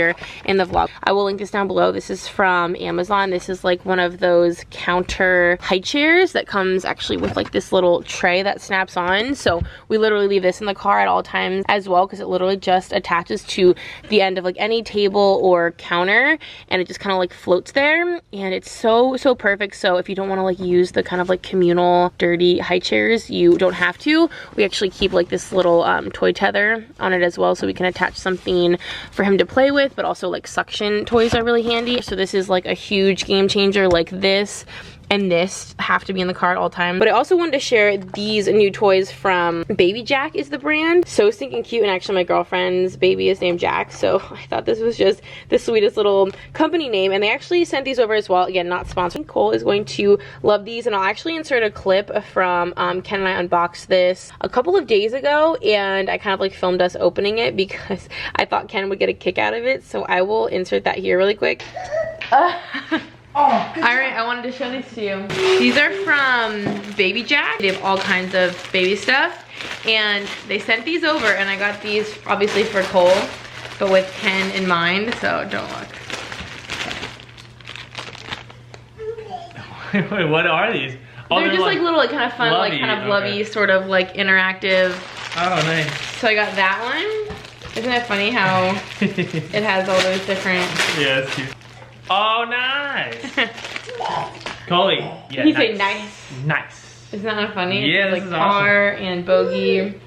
in the vlog. I will link this down below. This is from Amazon. This is like one of those counter high chairs that comes actually with like this little tray that snaps on. So we literally leave this in the car at all times as well, because it literally just attaches to the end of like any table or counter, and it just kind of like floats there, and it's so perfect. So if you don't want to like use the kind of like communal dirty high chairs, you don't have to. We actually keep like this little toy tether on it as well, so we can attach something for him to play with, but also like suction toys are really handy. So this is like a huge game changer. Like this and this have to be in the car at all times. But I also wanted to share these new toys from Baby Jack is the brand. So stinking cute, and actually my girlfriend's baby is named Jack, so I thought this was just the sweetest little company name. And they actually sent these over as well. Again, not sponsored. Cole is going to love these, and I'll actually insert a clip from Ken and I unboxed this a couple of days ago, and I kind of like filmed us opening it because I thought Ken would get a kick out of it, so I will insert that here really quick. Oh, good All right, I wanted to show these to you. These are from Baby Jack. They have all kinds of baby stuff. And they sent these over, and I got these obviously for Cole, but with Ken in mind, so don't look. Wait, what are these? Oh, they're just like little, like kind of fun, lovey, like kind of lovey, sort of like interactive. Oh, nice. So I got that one. Isn't it funny how it has all those different... Yeah, it's cute. Oh, nice. Coley, yeah, You say nice. Nice. Isn't that funny? Yeah, it's this is car awesome. and bogey.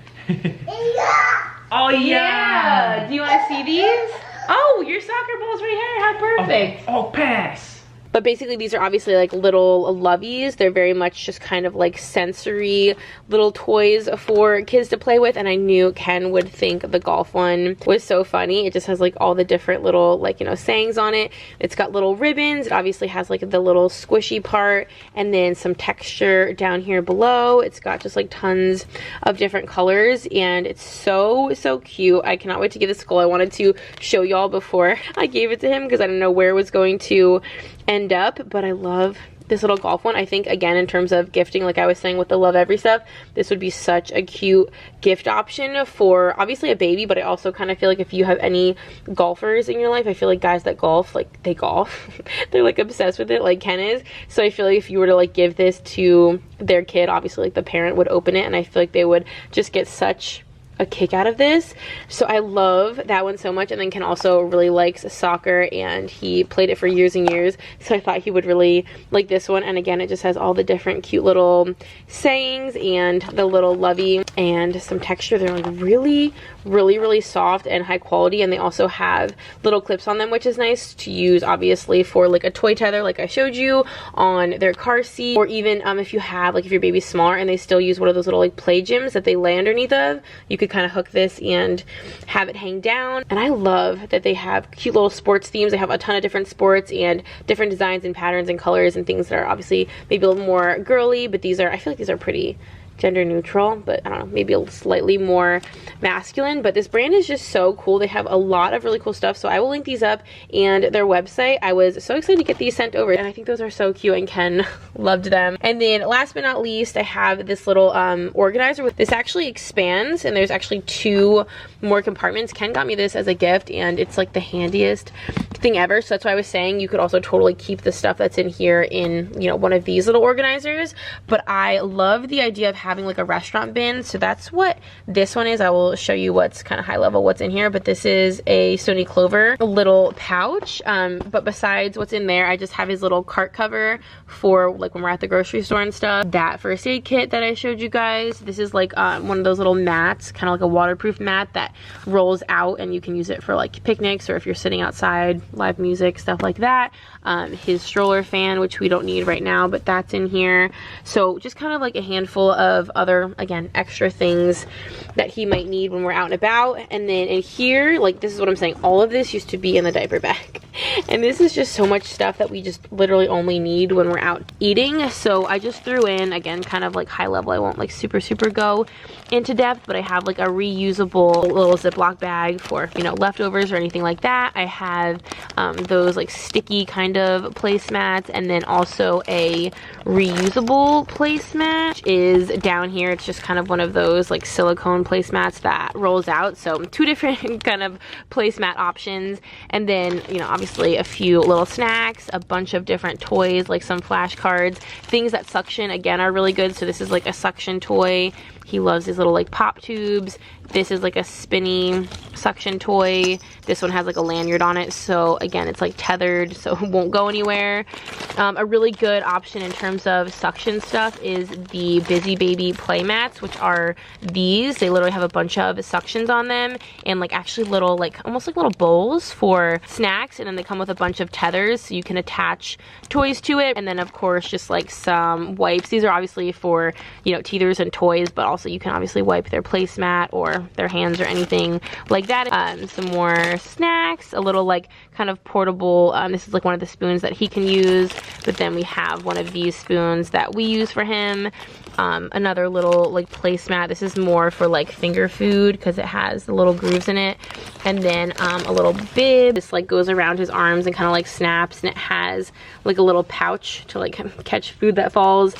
Oh, Yeah. Do you want to see these? Oh, your soccer ball's right here. How perfect. Oh, pass. But basically these are obviously like little loveys. They're very much just kind of like sensory little toys for kids to play with. And I knew Ken would think the golf one was so funny. It just has like all the different little like, you know, sayings on it. It's got little ribbons. It obviously has like the little squishy part and then some texture down here below. It's got just like tons of different colors and it's so cute. I cannot wait to give this to Cole. I wanted to show y'all before I gave it to him because I didn't know where it was going to end up, but I love this little golf one. I think again in terms of gifting, like I was saying with the Love Every stuff, this would be such a cute gift option for obviously a baby, but I also kind of feel like if you have any golfers in your life, I feel like guys that golf, like they golf they're like obsessed with it like Ken is. So I feel like if you were to like give this to their kid, obviously like the parent would open it and I feel like they would just get such a kick out of this. So I love that one so much. And then Ken also really likes soccer and he played it for years and years, so I thought he would really like this one. And again, it just has all the different cute little sayings and the little lovey and some texture. They're like really soft and high quality, and they also have little clips on them, which is nice to use obviously for like a toy tether like I showed you on their car seat, or even if you have like if your baby's smaller and they still use one of those little like play gyms that they lay underneath of, you could kind of hook this and have it hang down. And I love that they have cute little sports themes. They have a ton of different sports and different designs and patterns and colors and things that are obviously maybe a little more girly, but these are, I feel like these are pretty gender neutral, but I don't know, maybe a slightly more masculine. But this brand is just so cool. They have a lot of really cool stuff, so I will link these up and their website. I was so excited to get these sent over, and I think those are so cute, and Ken loved them. And then last but not least, I have this little organizer. This actually expands, and there's actually 2 more compartments. Ken got me this as a gift, and it's like the handiest thing ever. So that's why I was saying you could also totally keep the stuff that's in here in, you know, one of these little organizers. But I love the idea of having like a restaurant bin, so that's what this one is. I will show you what's kind of high level what's in here, but this is a Sony Clover little pouch. But besides what's in there, I just have his little cart cover for like when we're at the grocery store and stuff. That first aid kit that I showed you guys, this is like one of those little mats, kind of like a waterproof mat that rolls out, and you can use it for like picnics or if you're sitting outside, live music, stuff like that. His stroller fan, which we don't need right now, but that's in here. So just kind of like a handful of other, again, extra things that he might need when we're out and about. And then in here, like, this is what I'm saying, all of this used to be in the diaper bag, and this is just so much stuff that we just literally only need when we're out eating. So I just threw in, again, kind of like high level. I won't like super go into depth, but I have like a reusable little Ziploc bag for, you know, leftovers or anything like that. I have those like sticky kind of placemats, and then also a reusable placemat, which is down here. It's just kind of one of those like silicone placemats that rolls out. So 2 different kind of placemat options, and then, you know, obviously a few little snacks, a bunch of different toys, like some flashcards, things that suction, again, are really good. So this is like a suction toy. He loves these little like pop tubes. This is like a spinny suction toy. This one has like a lanyard on it, so again, it's like tethered, so it won't go anywhere. A really good option in terms of suction stuff is the Busy Baby play mats, which are these. They literally have a bunch of suctions on them, and like actually little, like almost like little bowls for snacks, and then they come with a bunch of tethers, so you can attach toys to it. And then of course just like some wipes. These are obviously for, you know, teethers and toys, but also you can obviously wipe their placemat or their hands or anything like that. Some more snacks, a little like kind of portable, this is like one of the spoons that he can use, but then we have one of these spoons that we use for him. another little like placemat. This is more for like finger food because it has the little grooves in it. And then a little bib. This like goes around his arms and kind of like snaps, and it has like a little pouch to like catch food that falls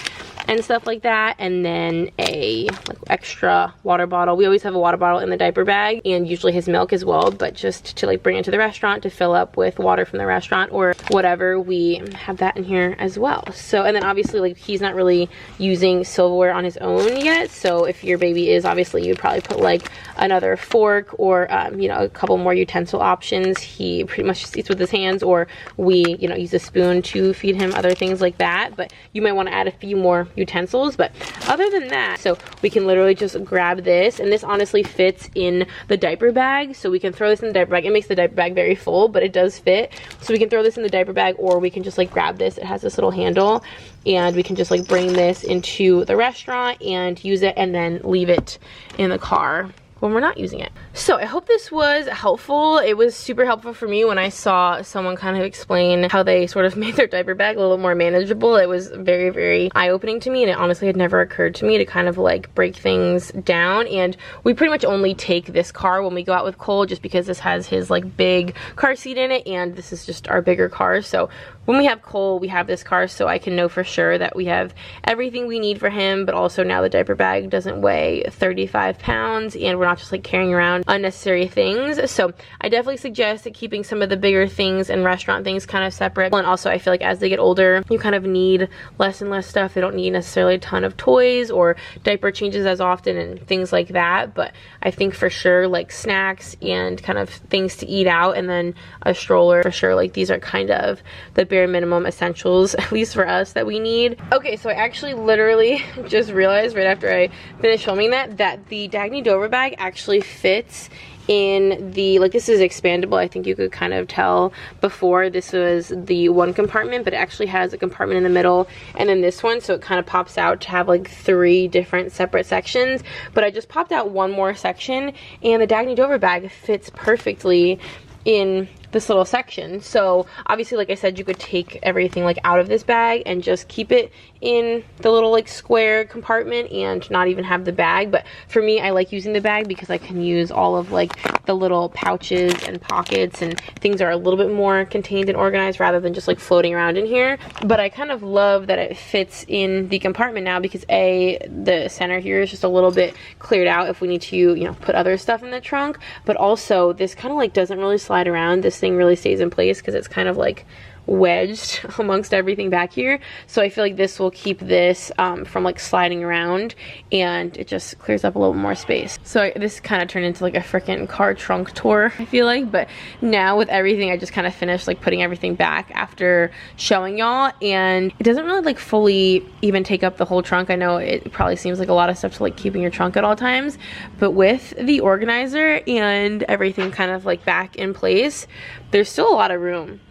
and stuff like that. And then a like extra water bottle. We always have a water bottle in the diaper bag, and usually his milk as well, but just to like bring into the restaurant to fill up with water from the restaurant or whatever, we have that in here as well. So, and then obviously like he's not really using silverware on his own yet, so if your baby is, obviously you'd probably put like another fork or you know, a couple more utensil options. He pretty much just eats with his hands, or we, you know, use a spoon to feed him, other things like that. But you might want to add a few more utensils. But other than that, so we can literally just grab this, and this honestly fits in the diaper bag, so we can throw this in the diaper bag. It makes the diaper bag very full, but it does fit, so we can throw this in the diaper bag, or we can just like grab this. It has this little handle, and we can just like bring this into the restaurant and use it, and then leave it in the car when we're not using it. So I hope this was helpful. It was super helpful for me when I saw someone kind of explain how they sort of made their diaper bag a little more manageable. It was very, very eye-opening to me, and it honestly had never occurred to me to kind of like break things down. And we pretty much only take this car when we go out with Cole, just because this has his like big car seat in it, and this is just our bigger car. So when we have Cole, we have this car, so I can know for sure that we have everything we need for him, but also now the diaper bag doesn't weigh 35 pounds, and we're not just like carrying around unnecessary things. So I definitely suggest that keeping some of the bigger things and restaurant things kind of separate. And also I feel like as they get older, you kind of need less and less stuff. They don't need necessarily a ton of toys or diaper changes as often and things like that. But I think for sure like snacks and kind of things to eat out, and then a stroller for sure. Like these are kind of the bare minimum essentials, at least for us, that we need. Okay, so I actually literally just realized right after I finished filming that the Dagny Dover bag actually fits in the, like, this is expandable. I think you could kind of tell before this was the one compartment, but it actually has a compartment in the middle and then this one, so it kind of pops out to have like 3 different separate sections. But I just popped out one more section, and the Dagny Dover bag fits perfectly in this little section. So obviously, like I said, you could take everything like out of this bag and just keep it in the little like square compartment and not even have the bag. But for me, I like using the bag because I can use all of like the little pouches and pockets, and things are a little bit more contained and organized rather than just like floating around in here. But I kind of love that it fits in the compartment now, because the center here is just a little bit cleared out if we need to, you know, put other stuff in the trunk. But also this kind of like doesn't really slide around. This thing really stays in place because it's kind of like wedged amongst everything back here. So I feel like this will keep this from like sliding around, and it just clears up a little more space. So this kind of turned into like a freaking car trunk tour, I feel like. But now with everything, I just kind of finished like putting everything back after showing y'all, and it doesn't really like fully even take up the whole trunk. I know it probably seems like a lot of stuff to like keep in your trunk at all times, but with the organizer and everything kind of like back in place, there's still a lot of room.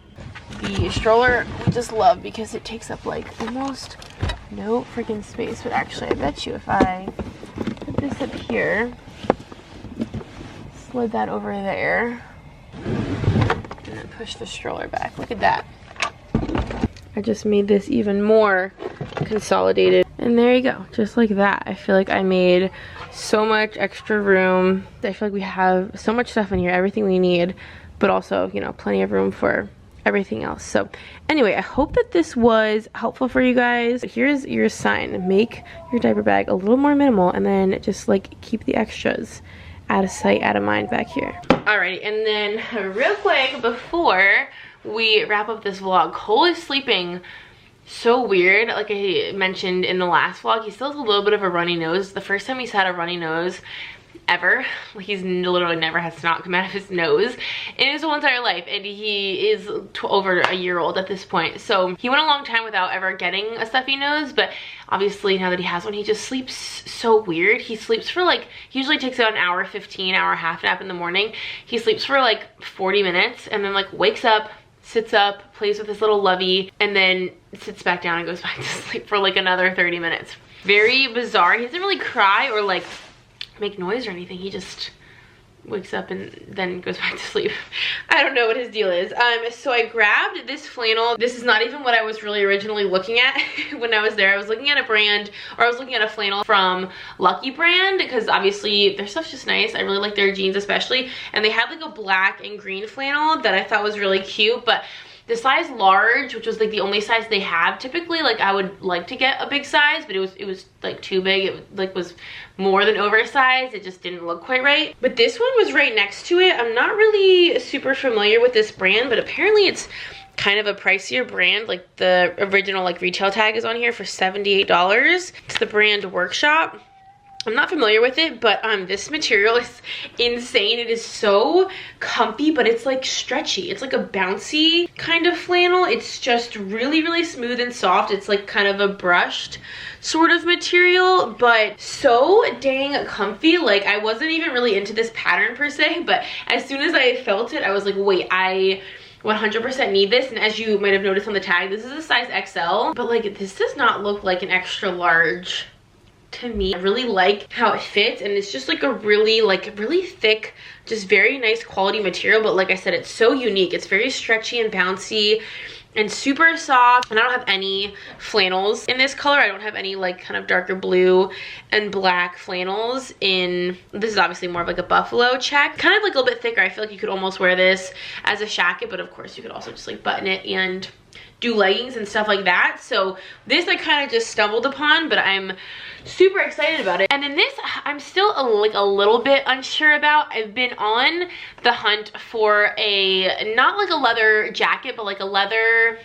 The stroller we just love because it takes up like almost no freaking space. But actually, I bet you if I put this up here, slid that over there, and then push the stroller back. Look at that. I just made this even more consolidated. And there you go, just like that. I feel like I made so much extra room. I feel like we have so much stuff in here, everything we need, but also, you know, plenty of room for everything else. So anyway, I hope that this was helpful for you guys. Here's your sign: make your diaper bag a little more minimal, and then just like keep the extras out of sight, out of mind back here. Alrighty, and then real quick before we wrap up this vlog, Cole is sleeping so weird. Like I mentioned in the last vlog, he still has a little bit of a runny nose. The first time he's had a runny nose ever. Like, he's literally never had snot come out of his nose in his whole entire life, and he is over a year old at this point. So he went a long time without ever getting a stuffy nose, but obviously now that he has one, he just sleeps so weird. He sleeps for like, he usually takes about an hour 15, hour half nap in the morning. He sleeps for like 40 minutes and then like wakes up, sits up, plays with his little lovey, and then sits back down and goes back to sleep for like another 30 minutes. Very bizarre. He doesn't really cry or like make noise or anything. He just wakes up and then goes back to sleep. I don't know what his deal is. So I grabbed this flannel. This is not even what I was really originally looking at when I was there. I was looking at a brand, or I was looking at a flannel from Lucky Brand, because obviously their stuff's just nice. I really like their jeans especially. And they had like a black and green flannel that I thought was really cute, but the size large, which was like the only size they have, typically like I would like to get a big size, but it was like too big. It like was more than oversized. It just didn't look quite right. But this one was right next to it. I'm not really super familiar with this brand, but apparently it's kind of a pricier brand. Like the original like retail tag is on here for $78. It's the brand Workshop. I'm not familiar with it, but this material is insane. It is so comfy, but it's like stretchy. It's like a bouncy kind of flannel. It's just really, really smooth and soft. It's like kind of a brushed sort of material, but so dang comfy. Like I wasn't even really into this pattern per se, but as soon as I felt it, I was like, wait, I 100% need this. And as you might have noticed on the tag, this is a size XL, but like this does not look like an extra large to me. I really like how it fits, and it's just like a really thick, just very nice quality material. But like I said, it's so unique. It's very stretchy and bouncy and super soft. And I don't have any flannels in this color. I don't have any like kind of darker blue and black flannels in, this is obviously more of like a buffalo check, kind of like a little bit thicker. I feel like you could almost wear this as a jacket, but of course you could also just like button it and do leggings and stuff like that. So this I kind of just stumbled upon, but I'm super excited about it. And then this I'm still a little bit unsure about. I've been on the hunt for a, not like a leather jacket, but like a leather,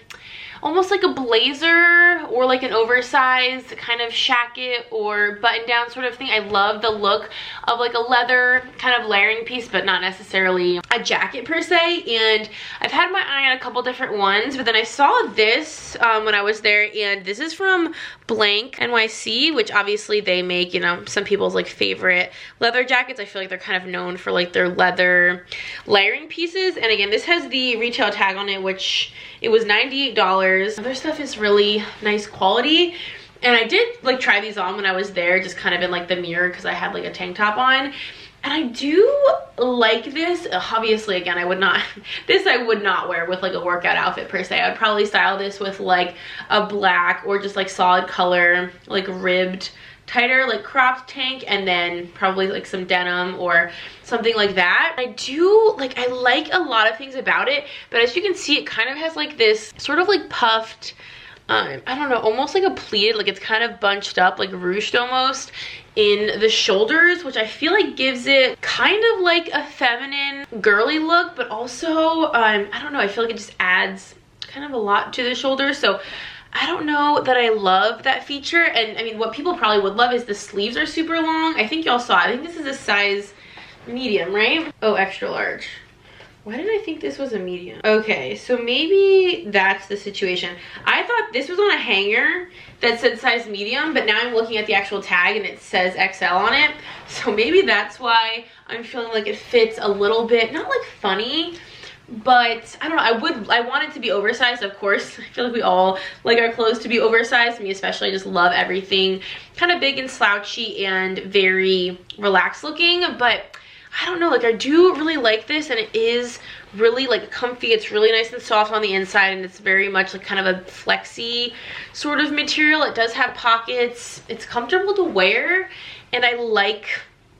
almost like a blazer or like an oversized kind of shacket or button down sort of thing. I love the look of like a leather kind of layering piece, but not necessarily a jacket per se. And I've had my eye on a couple different ones, but then I saw this when I was there, and this is from Blank NYC, which obviously they make, you know, some people's like favorite leather jackets. I feel like they're kind of known for like their leather layering pieces. And again, this has the retail tag on it, which it was $98. Their stuff is really nice quality. And I did like try these on when I was there, just kind of in like the mirror, because I had like a tank top on. And I do like this. Obviously, again, I would not, this I would not wear with like a workout outfit per se. I would probably style this with like a black or just like solid color, like ribbed, tighter, like cropped tank, and then probably like some denim or something like that. I do like, I like a lot of things about it, but as you can see, it kind of has like this sort of like puffed, I don't know, almost like a pleated, like it's kind of bunched up, like ruched almost in the shoulders, which I feel like gives it kind of like a feminine girly look, but also I don't know, I feel like it just adds kind of a lot to the shoulders. So I don't know that I love that feature. And I mean, what people probably would love is the sleeves are super long. I think y'all saw, I think this is a size medium, right? Oh, extra large. Why did I think this was a medium? Okay, so maybe that's the situation. I thought this was on a hanger that said size medium, but now I'm looking at the actual tag and it says XL on it. So maybe that's why I'm feeling like it fits a little bit, not like funny, but I don't know, I want it to be oversized, of course. I feel like we all like our clothes to be oversized. Me especially, I just love everything kind of big and slouchy and very relaxed looking, but I don't know, like I do really like this, and it is really like comfy. It's really nice and soft on the inside, and it's very much like kind of a flexy sort of material. It does have pockets. It's comfortable to wear, and I like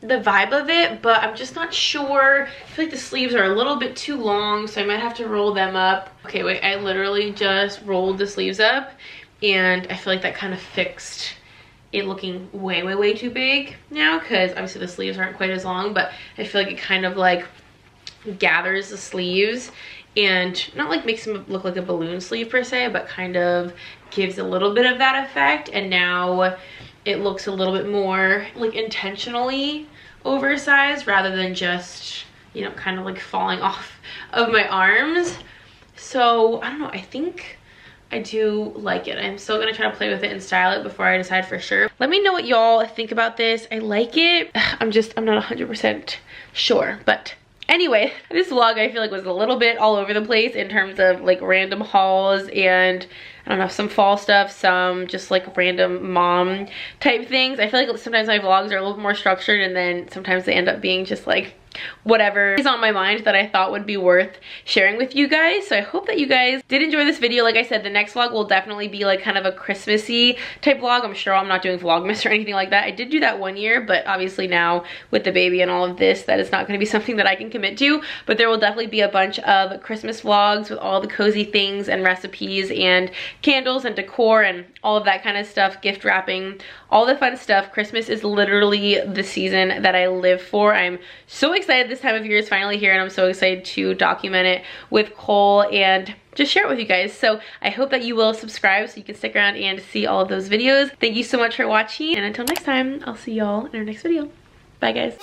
the vibe of it, but I'm just not sure. I feel like the sleeves are a little bit too long, so I might have to roll them up. Okay, wait, I literally just rolled the sleeves up, and I feel like that kind of fixed it looking way too big now, because obviously the sleeves aren't quite as long, but I feel like it kind of like gathers the sleeves and not like makes them look like a balloon sleeve per se, but kind of gives a little bit of that effect. And now it looks a little bit more like intentionally oversized rather than just, you know, kind of like falling off of my arms. So I don't know, I think I do like it. I'm still gonna try to play with it and style it before I decide for sure. Let me know what y'all think about this. I like it. I'm not 100% sure, but anyway, this vlog I feel like was a little bit all over the place in terms of like random hauls, and I don't know, some fall stuff, some just like random mom type things. I feel like sometimes my vlogs are a little bit more structured, and then sometimes they end up being just like whatever is on my mind that I thought would be worth sharing with you guys. So I hope that you guys did enjoy this video. Like I said, the next vlog will definitely be like kind of a Christmassy type vlog. I'm sure I'm not doing Vlogmas or anything like that. I did do that one year, but obviously now with the baby and all of this, that is not going to be something that I can commit to. But there will definitely be a bunch of Christmas vlogs with all the cozy things and recipes and candles and decor and all of that kind of stuff, gift wrapping, all the fun stuff. Christmas is literally the season that I live for. I'm so excited this time of year is finally here, and I'm so excited to document it with Cole and just share it with you guys. So I hope that you will subscribe so you can stick around and see all of those videos. Thank you so much for watching, and until next time, I'll see y'all in our next video. Bye guys.